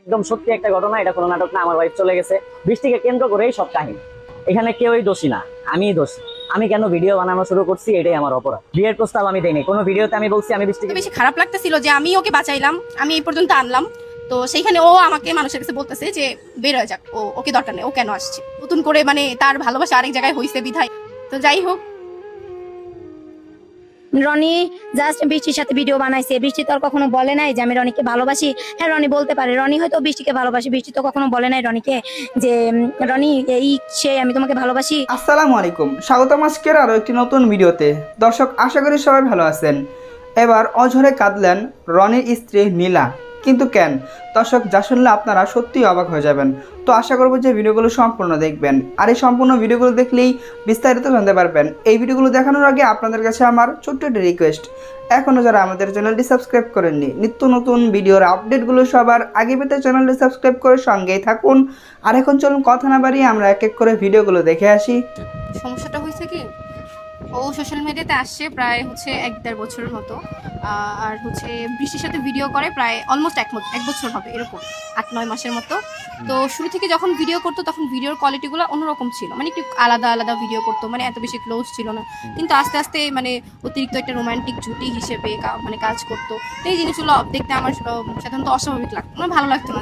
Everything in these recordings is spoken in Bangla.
একদম সত্যি একটা ঘটনা, এটা কোনো নাটক না। আমার ওয়াইফ চলে গেছে, বৃষ্টিকে কেন্দ্র করেই সব কাহিনী। এখানে কেউই দোষী না, আমিই দোষী। আমি কেন ভিডিও বানানো শুরু করছি এটাই আমার অপরাধ। বিয়ের প্রস্তাব আমি দেইনি, কোনো ভিডিওতে আমি বলছি আমি বৃষ্টিকে। বেশি খারাপ লাগতেছিল যে আমি ওকে বাঁচাইলাম, আমি এই পর্যন্ত আনলাম, তো সেইখানে ও আমাকে মানুষের কাছে বলতেছে যে বের হয়ে যাক, ওকে দরকার নেই, ও কেন আসছে নতুন করে, মানে তার ভালোবাসা আরেক জায়গায় হইছে বিধায়। তো যাই হোক, রনি জাস্ট বৃষ্টির সাথে ভিডিও বানাইছে। বৃষ্টি তো আর কখনো বলে নাই যে আমি রনিকে ভালোবাসি। হ্যাঁ, রনি বলতে পারে, রনি হয়তো বৃষ্টিকে ভালোবাসি, বৃষ্টি তো কখনো বলে নাই রনিকে যে রনি এই সে আমি তোমাকে ভালোবাসি। আসসালামু আলাইকুম, স্বাগতম আজকের আরও একটি নতুন ভিডিওতে। দর্শক, আশা করি সবাই ভালো আছেন। এবার অঝরে কাঁদলেন রনির স্ত্রী নীলা, কিন্তু কেন? দর্শক, যা শুনলে আপনারা সত্যিই অবাক হয়ে যাবেন। তো আশা করবো যে ভিডিওগুলো সম্পূর্ণ দেখবেন, আর এই সম্পূর্ণ ভিডিওগুলো দেখলেই বিস্তারিত জানতে পারবেন। এই ভিডিওগুলো দেখানোর আগে আপনাদের কাছে আমার ছোট্ট একটি রিকোয়েস্ট, এখনও যারা আমাদের চ্যানেলটি সাবস্ক্রাইব করেননি, নিত্য নতুন ভিডিওর আপডেটগুলো সবার আগে পেতে চ্যানেলটি সাবস্ক্রাইব করে সঙ্গেই থাকুন। আর এখন চলুন কথা না বাড়িয়ে আমরা এক এক করে ভিডিওগুলো দেখে আসি। সমস্যাটা হয়েছে কি, ও সোশ্যাল মিডিয়াতে আসছে প্রায় হচ্ছে 1-1.5 বছরের মতো, আর হচ্ছে বৃষ্টির সাথে ভিডিও করে প্রায় অলমোস্ট 1 বছর হবে, এরকম 8-9 মাসের মতো। তো শুরু থেকে যখন ভিডিও করতো তখন ভিডিওর কোয়ালিটিগুলো অন্যরকম ছিল, মানে একটু আলাদা আলাদা ভিডিও করতো, মানে এত বেশি ক্লোজ ছিল না। কিন্তু আস্তে আস্তে মানে অতিরিক্ত একটা রোমান্টিক জুটি হিসেবে মানে কাজ করতো। তো এই জিনিসগুলো দেখতে আমার সাধারণত অস্বাভাবিক লাগতো, মানে ভালো লাগতো না।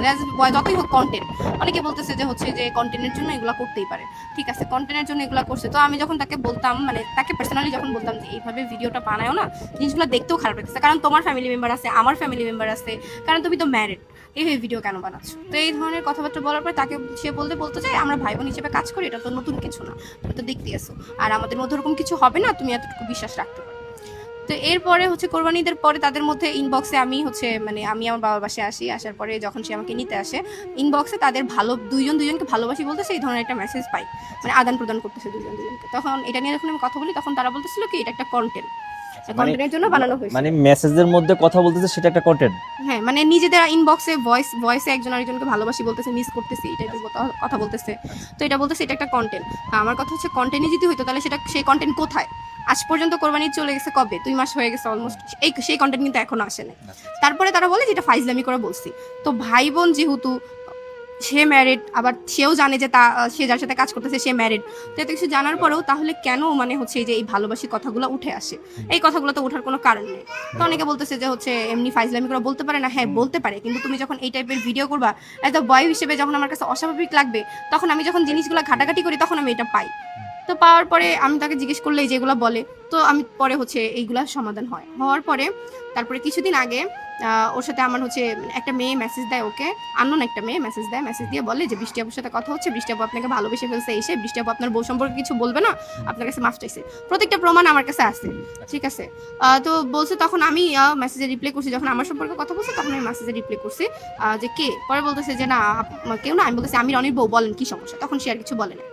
যতই হোক কন্টেন্ট, অনেকে বলতেছে যে হচ্ছে যে কন্টেন্টের জন্য এগুলো করতেই পারে, ঠিক আছে, কন্টেন্টের জন্য এগুলো করছে। তো আমি যখন তাকে বলতাম, মানে তাকে পার্সোনালি যখন বলতাম যে এইভাবে ভিডিওটা বানায়ও না, জিনিসগুলো দেখতেও খারাপ লাগছে, কারণ তোমার ফ্যামিলি মেম্বার আছে, আমার ফ্যামিলি মেম্বার আছে, কারণ তুমি তো ম্যারিড, এইভাবে ভিডিও কেন বানাচ্ছ? তো এই ধরনের কথাবার্তা বলার পর তাকে সে বলতে চাই আমরা ভাই বোন হিসেবে কাজ করি, এটা তো নতুন কিছু না, তুমি তো দেখতে আসো, আর আমাদের মধ্যে ওরকম কিছু হবে না, তুমি এতটুকু বিশ্বাস রাখতে পারো। তো এরপরে হচ্ছে কোরবানি ঈদের পরে তাদের মধ্যে ইনবক্সে আমি হচ্ছে মানে আমি আমার বাবার বাসায় আসি, আসার পরে যখন সে আমাকে নিতে আসে, ইনবক্সে তাদের দুইজনকে ভালোবাসি বলতে সেই ধরনের একটা মেসেজ পাই, মানে আদান প্রদান করতেছে দুজনকে। তখন এটা নিয়ে যখন আমি কথা বলি তখন তারা বলতেছিল কি এটা একটা কন্টেন্ট, কন্টেন্টের জন্য বানানো হয়েছে, মানে মেসেজের মধ্যে কথা বলতেছে সেটা একটা কন্টেন্ট। হ্যাঁ, মানে নিজেদের ইনবক্সে ভয়েসে একজন আরেকজনকে ভালোবাসি বলতেছে, মিস করতেছি, এই টাইপের কথা বলতেছে। তো এটা বলতেছে এটা একটা কন্টেন্ট। আমার কথা হচ্ছে কন্টেন্টই যদি হইতো তাহলে সেটা সেই কন্টেন্ট কোথায়? আজ পর্যন্ত কোরবানি চলে গেছে কবে, 2 মাস হয়ে গেছে অলমোস্ট, সেই কন্টেন্ট কিন্তু এখনো আসে নাই। তারপরে তারা বলে যে এটা ফাইজলামি করে বলছি। তো ভাই বোন যেহেতু, সে ম্যারিড, আবার সেও জানে যে সে যার সাথে কাজ করতেছে সে ম্যারিড, তো এত কিছু জানার পরেও তাহলে কেন মানে হচ্ছে যে এই ভালোবাসি কথাগুলো উঠে আসে? এই কথাগুলো তো ওঠার কোনো কারণ নেই। তো অনেকে বলতেছে যে হচ্ছে এমনি ফাইজলামি করে বলতে পারে না, হ্যাঁ বলতে পারে, কিন্তু তুমি যখন এই টাইপের ভিডিও করবা এজ আ বয় হিসেবে যখন আমার কাছে অস্বাভাবিক লাগবে, তখন আমি যখন জিনিসগুলো ঘাটাঘাটি করি তখন আমি এটা পাই। তো পাওয়ার পরে আমি তাকে জিজ্ঞেস করলে যেগুলো বলে, তো আমি পরে হচ্ছে এইগুলা সমাধান হওয়ার পরে তারপরে কিছুদিন আগে ওর সাথে আমার হচ্ছে একটা মেয়ে মেসেজ দেয়, ওকে আননোন একটা মেয়ে মেসেজ দেয়, মেসেজ দিয়ে বলে যে বৃষ্টি আপুর সাথে কথা হচ্ছে, বৃষ্টি আপু আপনাকে ভালোবেসে ফেলছে, এসে বৃষ্টি আপু আপনার বউ সম্পর্কে কিছু বলবে না, আপনার কাছে মাফ চাইছে, প্রত্যেকটা প্রমাণ আমার কাছে আছে, ঠিক আছে। তো বলছে, তখন আমি মেসেজে রিপ্লাই করছি, যখন আমার সম্পর্কে কথা বলছে তখন আমি মেসেজে রিপ্লাই করছি যে কে, পরে বলতেছে যে না কেউ না, আমি বলতেছি আমি রনির বউ, বলেন কি সমস্যা, তখন সে আর কিছু বলে না।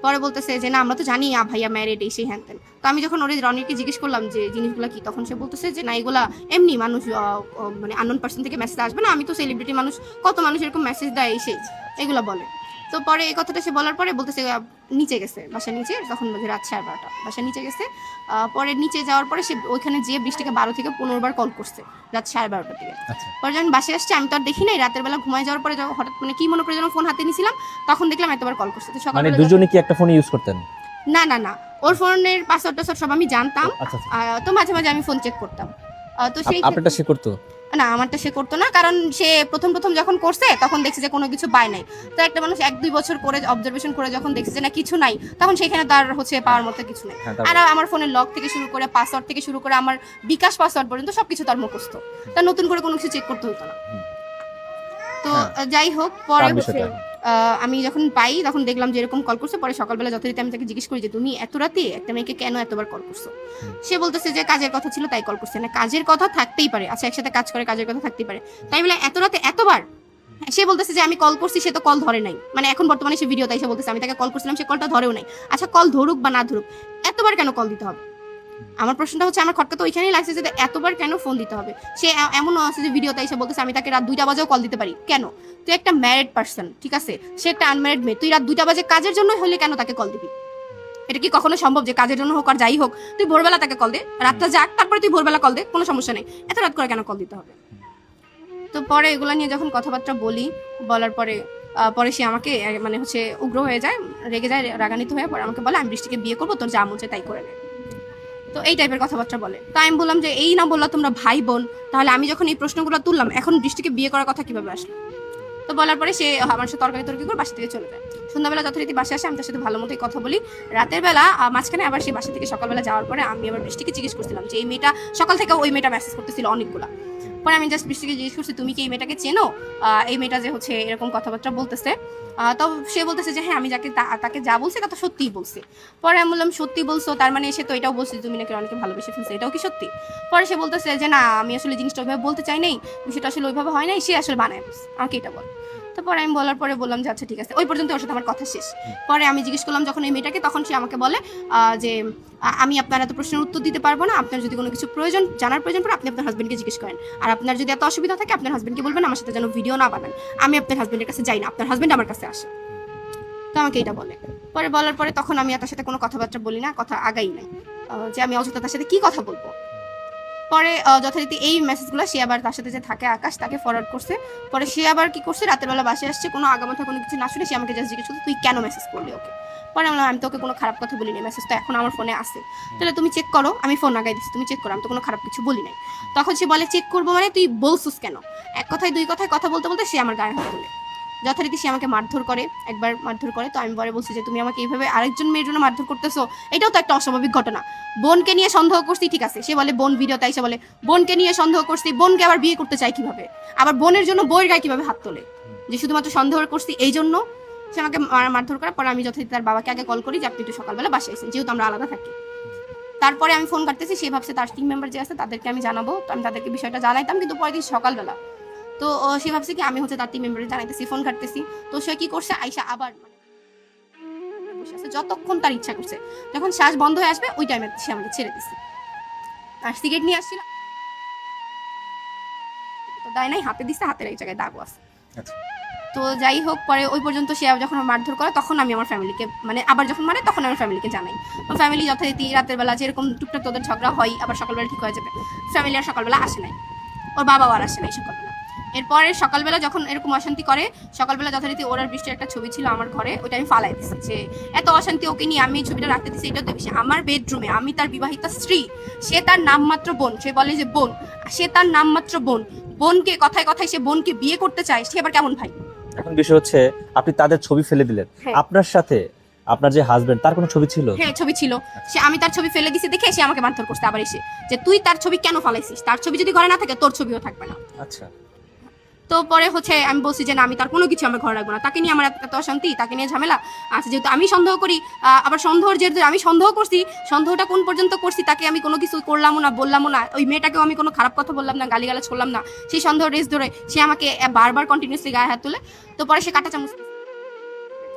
পরে বলতেছে যে না আমরা তো জানি ভাইয়া ম্যারিড, এই সেই হ্যান তেন। তো আমি যখন ওর রনিকে জিজ্ঞেস করলাম যে জিনিসগুলো কি, তখন সে বলতেছে যে না এগুলা এমনি মানুষ, মানে আননোন পার্সন থেকে মেসেজ আসবে না, আমি তো সেলিব্রিটি মানুষ, কত মানুষ এরকম মেসেজ দেয়, এই সেই এগুলো বলে। তো পরে এই কথাটা সে বলার পরে বলতেছে নিচে গেছে, বাসা নিচে, তখন বলছে রাত 12:30 বাসা নিচে গেছে। পরে নিচে যাওয়ার পরে সে ওইখানে যেয়ে বৃষ্টিকে 12 থেকে 15 বার কল করছে রাত 12:30 থেকে। পরে যখন বাসে আসছে আমি তো আর দেখি নাই, রাতের বেলা ঘুমায় যাওয়ার পরে যখন হঠাৎ মানে কি মনে করে যখন ফোন হাতে নিয়েছিলাম তখন দেখলাম এতবার কল করছে। তো মানে সকালে দুজনে কি একটা ফোন ইউজ করতেন? না, ওর ফোনের পাসওয়ার্ড সব আমি জানতাম। তো মাঝে মাঝে আমি ফোন চেক করতাম। তো সেই আপনারটা সে করতো না, আমারটা সে করতো না, কারণ সে প্রথম যখন করছে তখন দেখছে যে কোনো কিছু পায় নাই। তো একটা মানুষ 1-2 বছর করে অবজারভেশন করে যখন দেখছে যে না কিছু নাই, তখন সেখানে তার হচ্ছে পাওয়ার মতো কিছু নেই। আর আমার ফোনের লক থেকে শুরু করে পাসওয়ার্ড থেকে শুরু করে আমার বিকাশ পাসওয়ার্ড পর্যন্ত সবকিছু তার মুখস্থ, তার নতুন করে কোনো কিছু চেক করতে হতো না। তো যাই হোক, পরে হচ্ছে আমি যখন পাই তখন দেখলাম যে এরকম কল করছে। পরে সকালবেলা যথারীতি আমি তাকে জিজ্ঞেস করি যে তুমি এত রাতে একটা মেয়েকে কেন এতবার কল করছো? সে বলতেছে যে কাজের কথা ছিল তাই কল করছে। না, কাজের কথা থাকতেই পারে, আচ্ছা একসাথে কাজ করে কাজের কথা থাকতেই পারে, তাই বলে এত রাতে এতবার? সে বলতেছে যে আমি কল করছি, সে তো কল ধরে নাই, মানে এখন বর্তমানে সে ভিডিও তাই সে বলতেছে আমি তাকে কল করছিলাম, সে কলটা ধরেও নাই। আচ্ছা কল ধরুক বা না ধরুক, এতবার কেন কল দিতে হবে? আমার প্রশ্নটা হচ্ছে, আমার খটকা তো ওইখানেই লাগছে যে এতবার কেন ফোন দিতে হবে? সে এমন আছে যে ভিডিওতে এসে বলতেছে আমি তাকে রাত 2টা বাজেও কল দিতে পারি, কেন? তুই একটা ম্যারিড পার্সন, ঠিক আছে, সে একটা আনম্যারিড মেয়ে, তুই রাত 2টা বাজে কাজের জন্য হলে কেন তাকে কল দিবি? এটা কি কখনো সম্ভব যে কাজের জন্য হোক আর যাই হোক তুই ভোরবেলা তাকে কল দে, রাতটা যাক তারপরে তুই ভোরবেলা কল দে, কোনো সমস্যা নেই, এত রাত করে কেন কল দিতে হবে? তো পরে এগুলো নিয়ে যখন কথাবার্তা বলি, বলার পরে পরে সে আমাকে মানে হচ্ছে উগ্র হয়ে যায়, রেগে যায়, রাগান্বিত হয়ে পরে আমাকে বলে আমি বৃষ্টিকে বিয়ে করবো, তোর যা মন চায় তাই করে নে। তো এই টাইপের কথাবার্তা বলে। তো আমি বললাম যে এই না বললা তোমরা ভাই বোন, তাহলে আমি যখন এই প্রশ্নগুলো তুললাম এখন বৃষ্টিকে বিয়ে করার কথা কিভাবে আসলো? তো বলার পরে সে আমার সাথে তর্কি করে বাসা থেকে চলে যায়। সন্ধ্যাবেলা যথারীতি বাসে আসে, আমি তার সাথে ভালো মতোই কথা বলি। রাতের বেলা মাঝখানে আবার সেই বাসা থেকে সকালবেলা যাওয়ার পরে আমি আবার বৃষ্টিকে জিজ্ঞেস করছিলাম যে এই মেয়েটা সকাল থেকে ওই মেয়েটা মেসেজ করতেছিল অনেকগুলা। পরে আমি জাস্ট বৃষ্টিকে জিজ্ঞেস করছি তুমি কি এই মেয়েটাকে চেনো, এই মেয়েটা যে হচ্ছে এরকম কথাবার্তা বলতেছে। তো সে বলতেছে যে হ্যাঁ আমি যাকে তাকে যা বলছি তা তো সত্যিই বলছি। পরে আমি বললাম সত্যি বলছো, তার মানে সে তো এটাও বলছে তুমি নাকি অনেকে ভালোবেসে ফেলছে, এটাও কি সত্যি? পরে সে বলতেছে যে না আমি আসলে জিনিসটা ওইভাবে বলতে চাই নাই, সেটা আসলে ওইভাবে হয় নাই, সে আসলে বানায় বলছে, আমাকে এটা বল। তো পরে আমি বলার পরে বললাম যে আচ্ছা ঠিক আছে, ওই পর্যন্ত ওর সাথে আমার কথা শেষ। পরে আমি জিজ্ঞেস করলাম যখন এই মেয়েটাকে, তখন সে আমাকে বলে যে আমি আপনার এত প্রশ্নের উত্তর দিতে পারবো না, আপনার যদি কোনো কিছু জানার প্রয়োজন পড়ে আপনি আপনার হাজবেন্ডকে জিজ্ঞেস করেন, আর আপনার যদি এত অসুবিধা থাকে আপনার হাজবেন্ডকে বলবেন আমার সাথে যেন ভিডিও না বানান, আমি আপনার হাজবেন্ডের কাছে যাই না, আপনার হাজবেন্ড আমার কাছে আসে। তো আমাকে এটা বলে। পরে বলার পরে তখন আমি তার সাথে কোনো কথাবার্তা বলি না, কথা আগাই নাই, যে আমি অযথা তার সাথে কি কথা বলবো। পরে যথারীতি এই মেসেজগুলো সে আবার তার সাথে যে থাকে আকাশ তাকে ফরওয়ার্ড করছে। পরে সে আবার কি করছে, রাতের বেলা বাসে আসছে, কোনো আগামাথা কোনো কিছু না শুনে সে আমাকে জাস্ট জিজ্ঞেস করছে তুই কেন মেসেজ করলি ওকে। পরে আমি তোকে কোনো খারাপ কথা বলিনি, মেসেজ তো এখন আমার ফোনে আসে, তাহলে তুমি চেক করো, আমি ফোন আগাই দিচ্ছি, তুমি চেক করো, আমি তো কোনো খারাপ কিছু বলি নাই। তখন সে বলে চেক করবো মানে তুই বলছিস কেন? এক কথায় দুই কথায় কথা বলতে বলতে সে আমার গায়ে হাত তোলে। যথারীতি সে আমাকে মারধর করে, একবার মারধর করে। তো আমি পরে বলছি যে তুমি আমাকে এইভাবে আরেকজন মেয়ের জন্য মারধর করতেছো, এটাও তো একটা অস্বাভাবিক ঘটনা। বোনকে নিয়ে সন্দেহ করছি ঠিক আছে, সে বলে বোন ভিডিও, তাই সে বলে বোনকে নিয়ে সন্দেহ করছি, বোনকে আবার বিয়ে করতে চাই কিভাবে, আবার বোনের জন্য বইয়ের গায়ে কিভাবে হাত তোলে, যে শুধুমাত্র সন্দেহ করছি এই জন্য সে আমাকে মারধর করার পরে আমি যথারীতি তার বাবাকে আগে কল করি যে আপনি একটু সকালবেলা বাসায় আসেন, যেহেতু আমরা আলাদা থাকি। তারপরে আমি ফোন কাটতেছি, সে ভাবছে তার টিম মেম্বার যে আছে তাদেরকে আমি জানাবো, তো আমি তাদেরকে বিষয়টা জানাইতাম, কিন্তু পরের দিন সকালবেলা তো সে ভাবছে কি আমি হচ্ছে তার টিম মেম্বারে জানাইতেছি, ফোন কাটতেছি। তো সে কি করছে, আইসা আবার বসে আছে যতক্ষণ তার ইচ্ছা করছে, যখন শ্বাস বন্ধ হয়ে আসবে ওই টাইমে সে আমাকে ছেড়ে দিচ্ছে। আর সিগারেট নিয়ে আসছিল, তো দায় নাই, হাতে দিচ্ছে, হাতের এক জায়গায় দাগও আছে। তো যাই হোক, পরে ওই পর্যন্ত সে যখন মারধর করে তখন আমি আমার ফ্যামিলিকে মানে আবার যখন মানে তখন আমার ফ্যামিলিকে জানাই। ফ্যামিলি যথারীতি রাতের বেলা যেরকম টুকটাক তোদের ঝগড়া হয় আবার সকালবেলা ঠিক হয়ে যাবে, ফ্যামিলি আর সকালবেলা আসে নাই, ওর বাবাও আর আসে নাই সকালবেলা। এরপরে সকালবেলা যখন এরকম অশান্তি করে, সকালবেলা যথারীতি ওর আর বৃষ্টির একটা ছবি ছিল আমার ঘরে, ওইটা আমি ফালাই দিচ্ছি যে এত অশান্তি ওকে নিয়ে আমি ছবিটা রাখতে দিচ্ছি। এটা দেখছি আমার বেডরুমে, আমি তার বিবাহিতা স্ত্রী, সে তার নামমাত্র বোন, সে বলে যে বোন, সে তার নামমাত্র বোন, বোনকে কথায় কথায় সে বোনকে বিয়ে করতে চায়, সে আবার কেমন ভাই? এখন বিষয় হচ্ছে আপনি তাদের ছবি ফেলে দিলেন, হ্যাঁ। আপনার সাথে আপনার যে হাজবেন্ড তার কোনো ছবি ছিল? হ্যাঁ ছবি ছিল, সে আমি তার ছবি ফেলে দিছি দেখে সে আমাকে মারধর করতে আবার এসে যে তুই তার ছবি কেন ফালাইছিস, তার ছবি যদি ঘরে না থাকে তোর ছবিও থাকবে না। আচ্ছা, তো পরে হচ্ছে আমি বলছি যে না আমি তার কোনো কিছু আমার ঘরে রাখবো না, তাকে নিয়ে আমার এত অশান্তি, তাকে নিয়ে ঝামেলা আছে, যেহেতু আমি সন্দেহ করি, আবার সন্দেহের যেহেতু আমি সন্দেহ করছি, সন্দেহটা কোন পর্যন্ত করছি, তাকে আমি কোনো কিছু করলামও না, বললামও না, ওই মেয়েটাকেও আমি কোনো খারাপ কথা বললাম না, গালিগালাজ করলাম না, সেই সন্দেহ রেস ধরে সে আমাকে বারবার কন্টিনিউসলি গায়ে হাত তোলে। তো পরে সে কাঁটা চামচ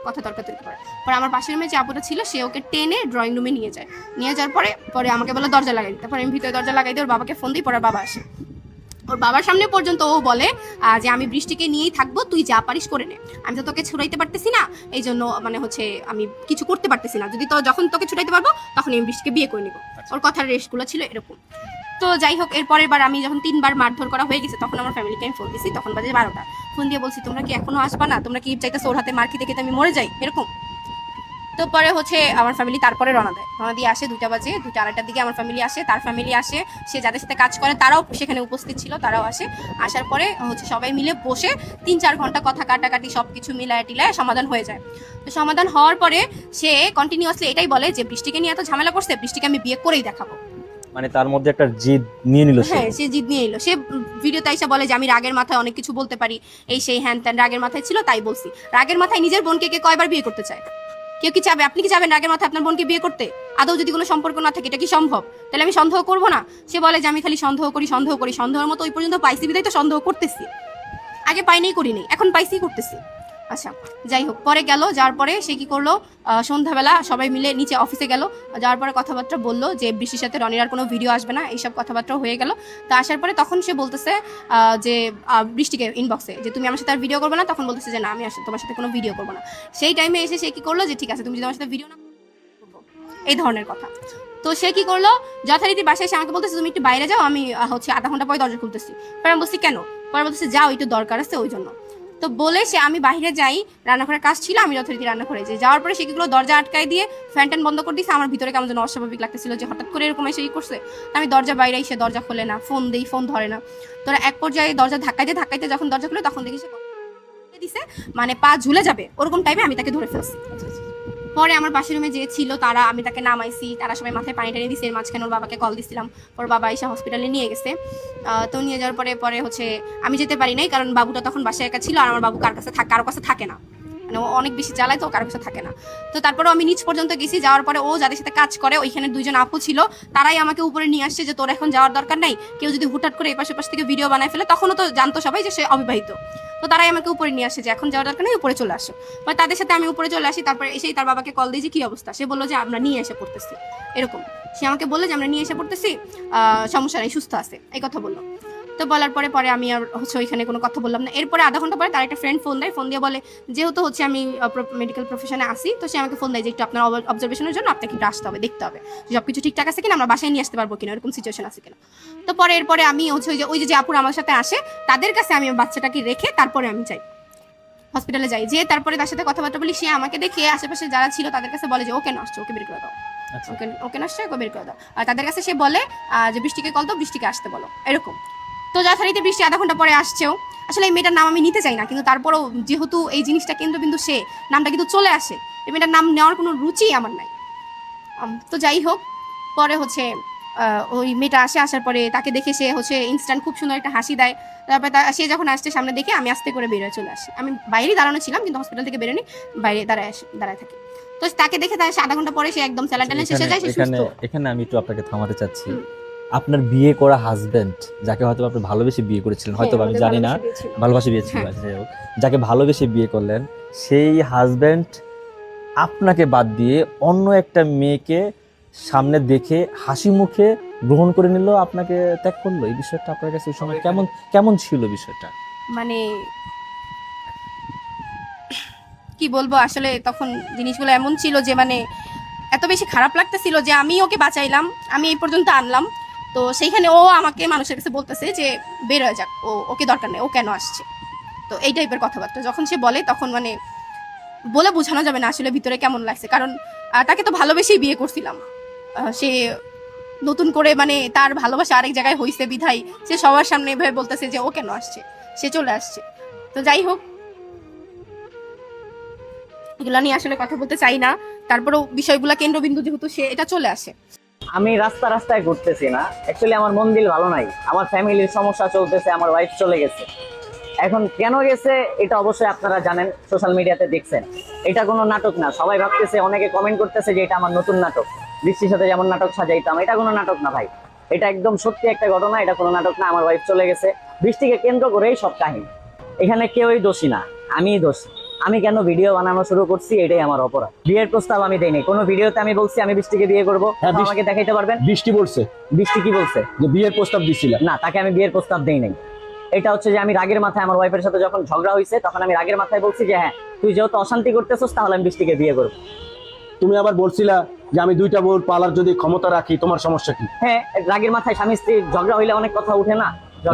কথা তর্কাতর্কি করে, পরে আমার পাশের রুমে যে আপুটা ছিল সে ওকে টেনে ড্রয়িং রুমে নিয়ে যায়, নিয়ে যাওয়ার পরে আমাকে বলে দরজা লাগাই দিতে, পরে আমি ভিতরে দরজা লাগাই দিই, ওর বাবাকে ফোন দিই, পরে বাবা আসে, ওর বাবার সামনে পর্যন্ত ও বলে যে আমি বৃষ্টিকে নিয়েই থাকবো, তুই যা পারিস করে নে, আমি তো তোকে ছুড়াইতে পারতেছি না, এই জন্য মানে হচ্ছে আমি কিছু করতে পারতেছি না, যদি তো যখন তোকে ছুটাইতে পারবো তখন আমি বৃষ্টিকে বিয়ে করে নিবো। ওর কথার রেশগুলো ছিল এরকম। তো যাই হোক, এরপরের বার আমি যখন 3 বার মারধর করা হয়ে গেছে তখন আমার ফ্যামিলিকে আমি ফোন দিয়েছি, তখন বাজে 12টা, ফোন দিয়ে বলছি তোমরা কি এখনো আসবা না, তোমরা কি চাইতেছো ওর হাতে মার খেতে খেতে আমি মরে যাই এরকম। তো পরে হচ্ছে আমার ফ্যামিলি তারপরে রওনা দেয়, রওনা দিয়ে আসে 2টা বাজে, 2:30টার দিকে আমার ফ্যামিলি আসে, তার ফ্যামিলি আসে, সে যাদের সাথে কাজ করে তারাও সেখানে উপস্থিত ছিল, তারাও আসে, আসার পরে হচ্ছে সবাই মিলে বসে 3-4 ঘন্টা কথা কাটাকাটি সব কিছু মিলায় টিলায় সমাধান হয়ে যায়। তো সমাধান হওয়ার পরে সে কন্টিনিউয়াসলি এটাই বলে যে বৃষ্টিকে নিয়ে এত ঝামেলা করছে, বৃষ্টিকে আমি বিয়ে করেই দেখাবো। মানে তার মধ্যে একটা জিদ নিয়ে নিল সে। হ্যাঁ সে জিদ নিয়ে এলো, সে ভিডিওতে এসে বলে যে আমি রাগের মাথায় অনেক কিছু বলতে পারি, এই সেই হ্যান ত্যান, রাগের মাথায় ছিল তাই বলছি। রাগের মাথায় নিজের বোনকে কে কয়বার বিয়ে করতে চায়? কেউ কি চাবে? আপনি কি চাবেন রাগের মাথায় আপনার বোনকে বিয়ে করতে? আদৌ যদি কোনো সম্পর্ক না থাকে এটা কি সম্ভব? তাহলে আমি সন্দেহ করবো না? সে বলে যে আমি খালি সন্দেহ করি, সন্দেহের মতো ওই পর্যন্ত পাইছি বিধাই তো সন্দেহ করতেছি, আগে পাইনি করি নেই, এখন পাইছি করতেছি। আচ্ছা যাই হোক, পরে গেল, যাওয়ার পরে সে কি করলো, সন্ধ্যাবেলা সবাই মিলে নিচে অফিসে গেল, যাওয়ার পরে কথাবার্তা বললো যে বৃষ্টির সাথে রনির আর কোনো ভিডিও আসবে না, এইসব কথাবার্তা হয়ে গেল। তো আসার পরে তখন সে বলতেছে যে বৃষ্টিকে ইনবক্সে যে তুমি আমার সাথে আর ভিডিও করবে না, তখন বলতেছে যে না আমি তোমার সাথে কোনো ভিডিও করবো না। সেই টাইমে এসে সে কি করলো যে ঠিক আছে তুমি যদি আমার সাথে ভিডিও না করবো, এই ধরনের কথা। তো সে কি করলো, যথারীতি বাসায় এসে আমাকে বলতেছে তুমি একটু বাইরে যাও, আমি হচ্ছে আধা ঘন্টা পরে দরজা খুলতেছি। পরে আমি বলছি কেন? পরে বলতেছে যাও একটু দরকার আছে ওই জন্য। তো বলে সে আমি বাইরে যাই, রান্নাঘরের কাজ ছিল, আমি যথারীতি রান্নাঘরে যাই। যাওয়ার পরে সে কিগুলো দরজা আটকায় দিয়ে ফ্যান ট্যান বন্ধ করে দিয়েছে। আমার ভিতরে কেমন যেন অস্বাভাবিক লাগতেছিল যে হঠাৎ করে এরকম এসে করছে। তো আমি দরজা বাইরে এসে দরজা খোলে না, ফোন দিই, ফোন ধরে না। তোরা এক পর্যায়ে দরজা ধাক্কাইতে যখন দরজা খুলে তখন দেখি সে দিছে, মানে পা ঝুলে যাবে ওরকম টাইমে আমি তাকে ধরে ফেলছি। পরে আমার পাশের রুমে যে ছিল তারা, আমি তাকে নামাইছি, তারা সবাই মাথায় পানি টানি দিছে। এর মাঝখানে ওর বাবাকে কল দিছিলাম, ওর বাবা এসে হসপিটালে নিয়ে গেছে। তো নিয়ে যাওয়ার পরে হচ্ছে আমি যেতে পারি নাই, কারণ বাবুটা তখন বাসায় একা ছিল, আর আমার বাবু কারো কাছে থাকে না, মানে ও অনেক বেশি জ্বালায়, তো কারো কাছে থাকে না। তো তারপরেও আমি নিচ পর্যন্ত গেছি। যাওয়ার পরে ও যাদের সাথে কাজ করে ওইখানে 2 জন আপু ছিল, তারাই আমাকে উপরে নিয়ে আসছে যে তোর এখন যাওয়ার দরকার নাই, কেউ যদি হুটহাট করে এই পাশে পাশ থেকে ভিডিও বানায় ফেলে, তখনও তো জানতো সবাই যে সে অবিবাহিত। তো তারাই আমাকে উপরে নিয়ে আসে যে এখন যাওয়ার দরকার নেই, উপরে চলে আসো। বা তাদের সাথে আমি উপরে চলে আসি। তারপরে এসেই তার বাবাকে কল দিই যে কি অবস্থা। সে বললো যে আমরা নিয়ে এসে পড়তেছি, এরকম। সে আমাকে বললো যে আমরা নিয়ে এসে পড়তেছি, সমস্যা নেই, সুস্থ আছে, এই কথা বললো। তো বলার পরে আমি আর হচ্ছে ওইখানে কোনো কথা বললাম না। এরপরে আধা ঘন্টা পরে তার একটা ফ্রেন্ড ফোন দেয়, ফোন দিয়ে বলে যেহেতু হচ্ছে আমি মেডিকেল প্রফেশনে আসি, তো সে আমাকে ফোন দেয় যে একটু আপনার অবজারভেশনের জন্য আপনাকে একটু আসতে হবে, দেখতে হবে যে সব কিছু ঠিকঠাক আছে কিনা, আমরা বাসায় নিয়ে আসতে পারবো কিনা, এরকম সিচুয়েশন আছে কিনা। তো এরপরে আমি হচ্ছে ওই যে আপুর আমার সাথে আসে, তাদের কাছে আমি বাচ্চাটাকে রেখে তারপরে আমি যাই হসপিটালে যাই। যে তারপরে তার সাথে কথাবার্তা বলি। সে আমাকে দেখে আশেপাশে যারা ছিল তাদের কাছে বলে যে ও কেন আসছে, ওকে বের করে দাও, ওকে আসছে, ওকে বের করে দাও। আর তাদের কাছে সে বলে যে বৃষ্টিকে কল দাও, বৃষ্টিকে আসতে বলো, এরকম। তো যথারীতি বৃষ্টি আধা ঘন্টা পরে আসছেও। আসলে এই মেয়েটার নাম আমি নিতে চাই না, কিন্তু তারপরেও যেহেতু এই জিনিসটা কেন্দ্রবিন্দু সে, নামটা কিন্তু চলে আসে, এই মেয়েটার নাম নেওয়ার কোনো রুচি আমার নাই। তো যাই হোক, পরে হচ্ছে ওই মেয়েটা আসার পরে তাকে দেখে সে হচ্ছে ইনস্ট্যান্ট খুব সুন্দর একটা হাসি দেয়। তারপরে সে যখন আসছে সামনে দেখে আমি আস্তে করে বেরোয় চলে আসি। আমি বাইরেই দাঁড়ানো ছিলাম, কিন্তু হসপিটাল থেকে বেরোনি, বাইরে দাঁড়ায় থাকি। তো তাকে দেখে তার আধা ঘন্টা পরে সে একদম স্যালাড শেষে যায়, সে সুস্থ। এখানে আমি একটু আপনাকে থামাতে চাচ্ছি। আপনার বিয়ে করা হাজবেন্ড, যাকে হয়তো আপনি ভালোবেসে বিয়ে করেছিলেন, হয়তো আমি জানি না, ভালোবাসে বিয়ে ছিল, যাই হোক, যাকে ভালোবেসে বিয়ে করলেন, সেই হাজবেন্ড আপনাকে বাদ দিয়ে অন্য একটা মেয়েকে সামনে দেখে হাসি মুখে গ্রহণ করে নিল, আপনাকে ত্যাগ করলো। এই বিষয়টা আপনার কাছে ওই সময় কেমন ছিল বিষয়টা? মানে কি বলবো, আসলে তখন জিনিসগুলো এমন ছিল যে মানে এত বেশি খারাপ লাগতেছিল যে আমি ওকে বাঁচাইলাম, আমি এই পর্যন্ত আনলাম। তো সেইখানে ও আমাকে মানুষের কাছে বলতেছে যে বের হয়ে যাক, ওকে দরকার নেই, ও কেন আসছে। তো এই টাইপের কথাবার্তা যখন সে বলে, তখন মানে বলে বোঝানো যাবে না আসলে ভিতরে কেমন লাগছে। কারণ তাকে তো ভালোবেসেই বিয়ে করছিলাম। সে নতুন করে মানে তার ভালোবাসা আরেক জায়গায় হইছে বিধায় সে সবার সামনে এভাবে বলতেছে যে ও কেন আসছে, সে চলে আসছে। তো যাই হোক, এগুলো নিয়ে আসলে কথা বলতে চাই না। তারপরেও বিষয়গুলো কেন্দ্রবিন্দু যেহেতু সে এটা চলে আসে। আমি রাস্তায় ঘুরতেছি না, অ্যাকচুয়ালি আমার মন দিল ভালো নাই, আমার ফ্যামিলির সমস্যা চলতেছে, আমার ওয়াইফ চলে গেছে। এখন কেন গেছে এটা অবশ্যই আপনারা জানেন, সোশ্যাল মিডিয়াতে দেখছেন। এটা কোনো নাটক না। সবাই ভাবতেছে, অনেকে কমেন্ট করতেছে যে এটা আমার নতুন নাটক, বৃষ্টির সাথে যেমন নাটক সাজাইতাম। এটা কোনো নাটক না ভাই, এটা একদম সত্যি একটা ঘটনা, এটা কোনো নাটক না। আমার ওয়াইফ চলে গেছে, বৃষ্টিকে কেন্দ্র করেই সব কাহিনী। এখানে কেউই দোষী না, আমিই দোষী। আমি কেন ভিডিও বানানো শুরু করছি এটাই আমার অপরাধ। বিয়ের প্রস্তাব আমি দেইনি কোনো ভিডিওতে। আমি বলছি আমি বৃষ্টিকে বিয়ে করবো, আমাকে দেখাইতে পারবেন? বৃষ্টি বলছে, বৃষ্টি কি বলছে যে বিয়ের প্রস্তাব দিছিল না, তাকে আমি বিয়ের প্রস্তাব দেই নাই। এটা হচ্ছে যে আমি রাগের মাথায়, আমার ওয়াইফের সাথে যখন ঝগড়া হয়েছে তখন আমি রাগের মাথায় বলছি যে হ্যাঁ তুই যেহেতু অশান্তি করতেছিস তাহলে আমি বৃষ্টিকে বিয়ে করবো। তুমি আবার বলছিলা যে আমি 2টা বউ পালার যদি ক্ষমতা রাখি তোমার সমস্যা কি? হ্যাঁ, রাগের মাথায় স্বামী স্ত্রী ঝগড়া হইলে অনেক কথা উঠে না।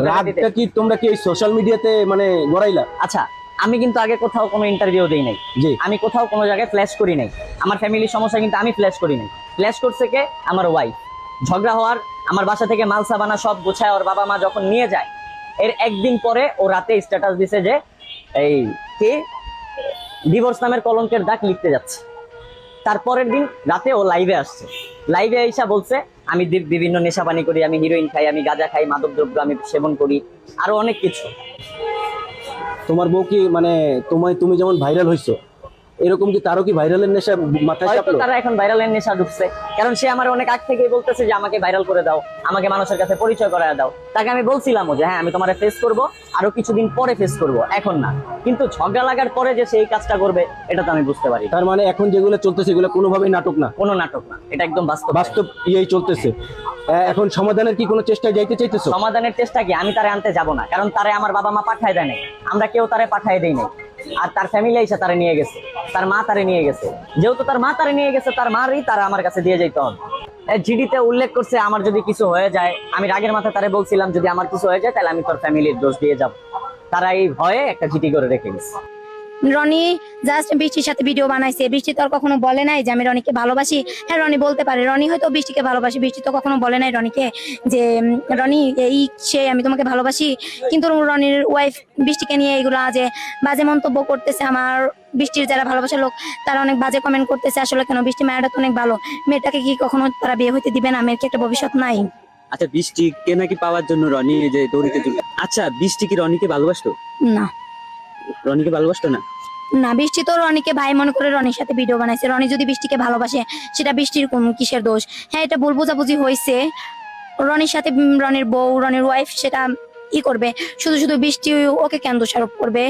রাগটা কি তোমরা কি এই সোশ্যাল মিডিয়াতে মানে গড়াইলা? আচ্ছা, আমি কিন্তু আগে কোথাও কোনো ইন্টারভিউ দেই নাই, জি, আমি কোথাও কোনো জায়গায় ফ্ল্যাশ করি নাই। আমার ফ্যামিলির সমস্যা কিন্তু আমি ফ্ল্যাশ করি নাই। ফ্ল্যাশ করছে কে? আমার ওয়াইফ। ঝগড়া হওয়ার, আমার বাসা থেকে মাল সাবানা সব গোছায় ওর বাবা মা যখন নিয়ে যায়, এর একদিন পরে ও রাতে স্ট্যাটাস দিছে যে এই কি ডিভোর্স নামের কলঙ্কের দাগ লিখতে যাচ্ছে। তারপরের দিন রাতে ও লাইভে আসছে, লাইভে আইসা বলছে আমি বিভিন্ন নেশাপানি করি, আমি হিরোইন খাই, আমি গাঁজা খাই, মাদকদ্রব্য আমি সেবন করি, আরো অনেক কিছু। তোমার বউ কি মানে তুমি যেমন ভাইরাল হইছো এরকম কি তারও কি ভাইরালের নেশা মাথায় হয়তো চাপলো? তারা এখন ভাইরালের নেশা ঢুকছে, কারণ সে আমার অনেক আগ থেকেই বলতেছে যে আমাকে ভাইরাল করে দাও, আমাকে মানুষের কাছে পরিচয় করায় দাও। তাকে আমি বলছিলামও যে হ্যাঁ আমি তোমার ফেস করব, আরো কিছুদিন পরে ফেস করব, এখন না। কিন্তু ঝগড়া লাগার পরে যে সেই কাজটা করবে এটা তো আমি বুঝতে পারি। তার মানে এখন যেগুলো চলতেছে এগুলো কোনোভাবেই নাটক না? কোনো নাটক না, এটা একদম বাস্তব ইয়েই চলতেছে। এখন সমাধানের কি কোনো চেষ্টায় যাইতে চাইতেছো? সমাধানের চেষ্টা কি? আমি তারে আনতে যাব না, কারণ তারে আমার বাবা মা পাঠায় দেয় নাই, আমরা কেউ তারে পাঠায় দেই নাই। আর তার ফ্যামিলি এসে তারে নিয়ে গেছে, তার মা তারে নিয়ে গেছে। যেহেতু তার মা তারে নিয়ে গেছে, তার মারই তারা আমার কাছে দিয়ে যাইতে হবে। জিডিতে উল্লেখ করছে আমার যদি কিছু হয়ে যায়, আমি রাগের মাথায় তারে বলছিলাম যদি আমার কিছু হয়ে যায় তাহলে আমি তোর ফ্যামিলির দোষ দিয়ে যাব। তারা এই ভয়ে একটা জিটি করে রেখে গেছে। রনি জাস্ট বৃষ্টির সাথে ভিডিও বানাইছে, বৃষ্টি তো আর কখনো বলে নাই যে আমি রনিকে ভালোবাসি। হ্যাঁ রনি বলতে পারে, রনি হয়তো বৃষ্টিকে ভালোবাসি, বৃষ্টি তো কখনো বলে নাই রনিকে যে রনি এই সে আমি তোমাকে ভালোবাসি। কিন্তু রনির ওয়াইফ বৃষ্টিকে নিয়ে এগুলো যে বাজে মন্তব্য করতেছে, আমার বৃষ্টির যারা ভালোবাসার লোক তারা অনেক বাজে কমেন্ট করতেছে। আসলে কেন, বৃষ্টি মেয়েটা তো অনেক ভালো, মেয়েটাকে কি কখনো তারা বিয়ে হইতে দিবে না? মেয়ের কি একটা ভবিষ্যৎ নাই? আচ্ছা, বৃষ্টিকে নাকি পাওয়ার জন্য রনি এই যে দড়িতে ঝুলে। আচ্ছা, বৃষ্টি কি রনিকে ভালোবাসতো? না রনিকে ভালোবাসতো না? না, বৃষ্টি তো রনিকে ভাই মনে করে রনির সাথে ভিডিও বানাইছে। রনি যদি বৃষ্টিকে ভালোবাসে সেটা বৃষ্টির কোন কিসের দোষ? হ্যাঁ এটা ভুল বোঝাবুঝি হয়েছে রনির সাথে, রনির বউ রনির ওয়াইফ সেটা ই করবে, শুধু শুধু বৃষ্টি ওকে কেন দোষারোপ করবে?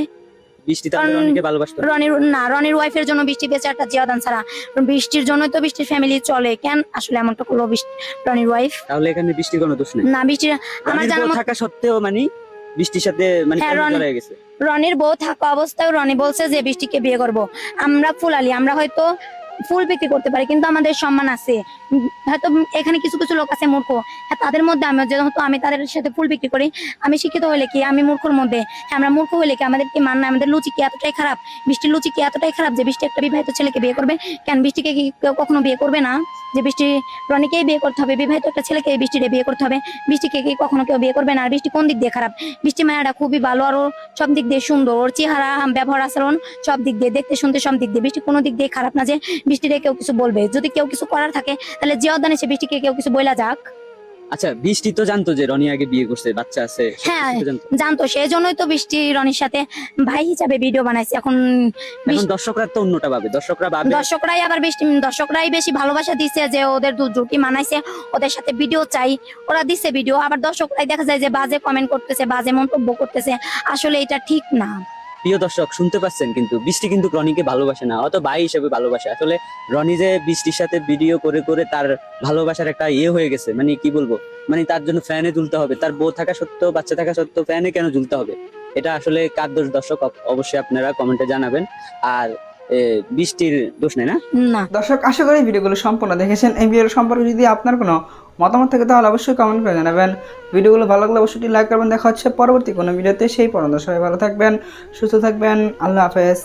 বৃষ্টি তাহলে রনিকে ভালোবাসতো না? রনির না, রনির ওয়াইফের জন্য বৃষ্টি বেচারটা জিয়াদান ছাড়া বৃষ্টির জন্যই তো বৃষ্টির ফ্যামিলি চলে। কেন আসলে এমনটা করলো রনির ওয়াইফ? তাহলে এখানে বৃষ্টির কোনো দোষ নেই? না, বৃষ্টির আমার রনির জানা বউ মতে থাকা সত্ত্বেও মানে বৃষ্টির সাথে মানে হ্যাঁ, কেমন রনি- জড়ায় গেছে? রনির বউ থাকা অবস্থায় রনি বলছে যে বৃষ্টিকে বিয়ে করব। আমরা ফুলালি, আমরা হয়তো ফুল বিক্রি করতে পারি কিন্তু আমাদের সম্মান আছে। হয়তো এখানে কিছু কিছু লোক আছে মূর্খ, হ্যাঁ তাদের মধ্যে আমি যেহেতু আমি তাদের সাথে ফুল বিক্রি করি, আমি শিক্ষিত হইলে কি আমি মূর্খর মধ্যে? হ্যাঁ, আমরা মূর্খ হইলে কি আমাদের কি মান না? আমাদের লুচি কি এতটাই খারাপ? বৃষ্টির লুচি কি এতটাই খারাপ যে বৃষ্টি একটা বিবাহিত ছেলেকে বিয়ে করবে? কেন বৃষ্টিকে কি কেউ কখনো বিয়ে করবে না? যে বৃষ্টি রনিকেই বিয়ে করতে হবে, বিবাহিত একটা ছেলেকে বৃষ্টিরে বিয়ে করতে হবে, বৃষ্টিকে কি কখনো কেউ বিয়ে করবে না? আর বৃষ্টি কোন দিক দিয়ে খারাপ? বৃষ্টি মায়াটা খুবই ভালো, আরো সব দিক দিয়ে সুন্দর, ওর চেহারা ব্যবহার আচরণ সব দিক দিয়ে, দেখতে শুনতে সব দিক দিয়ে বৃষ্টি কোনো দিক দিয়ে খারাপ না যে বৃষ্টিরে কেউ কিছু বলবে। যদি কেউ কিছু করার থাকে তাহলে জিয়াউদ্দান এসে বৃষ্টিকে কেউ কিছু বইলা যাক। আচ্ছা, বৃষ্টি তো জানতো যে রনি আগে বিয়ে করছে, বাচ্চা আছে, সবকিছু হ্যাঁ তো জানতো। জানতো, সেই জন্যই তো বৃষ্টি রনির সাথে ভাই হিসাবে ভিডিও বানাইছে। এখন এখন দর্শকরা তো অন্যটা ভাবে, দর্শকরা ভাবে দর্শকরাই আবার দর্শকরাই বেশি ভালোবাসা দিচ্ছে যে ওদের জুটি মানাইছে, ওদের সাথে ভিডিও চাই, ওরা দিচ্ছে ভিডিও। আবার দর্শকরাই দেখা যায় যে বাজে কমেন্ট করতেছে, বাজে মন্তব্য করতেছে। আসলে এটা ঠিক না। প্রিয় দর্শক শুনতে পাচ্ছেন, কিন্তু বৃষ্টি কিন্তু রনিকে ভালোবাসে না, অত ভাই হিসেবে ভালোবাসে। আসলে রনি যে বৃষ্টির সাথে ভিডিও করে করে তার ভালোবাসার একটা ইয়ে হয়ে গেছে, মানে কি বলবো, মানে তার জন্য ফ্যানে ঝুলতে হবে, তার বউ থাকা সত্ত্বেও বাচ্চা থাকা সত্ত্বেও ফ্যানে কেন ঝুলতে হবে? এটা আসলে কার দোষ? দর্শক অবশ্যই আপনারা কমেন্টে জানাবেন। আর বৃষ্টির দোষ নেই না? না দর্শক আশা করি ভিডিওগুলো সম্পূর্ণ দেখেছেন। এই ভিডিও সম্পর্কে যদি আপনার কোনো মতামত থাকে তাহলে অবশ্যই কমেন্ট করে জানাবেন। ভিডিওগুলো ভালো লাগলে অবশ্যই লাইক করবেন। দেখা হচ্ছে পরবর্তী কোনো ভিডিওতে। সেই পর্যন্ত সবাই ভালো থাকবেন, সুস্থ থাকবেন। আল্লাহ হাফেজ।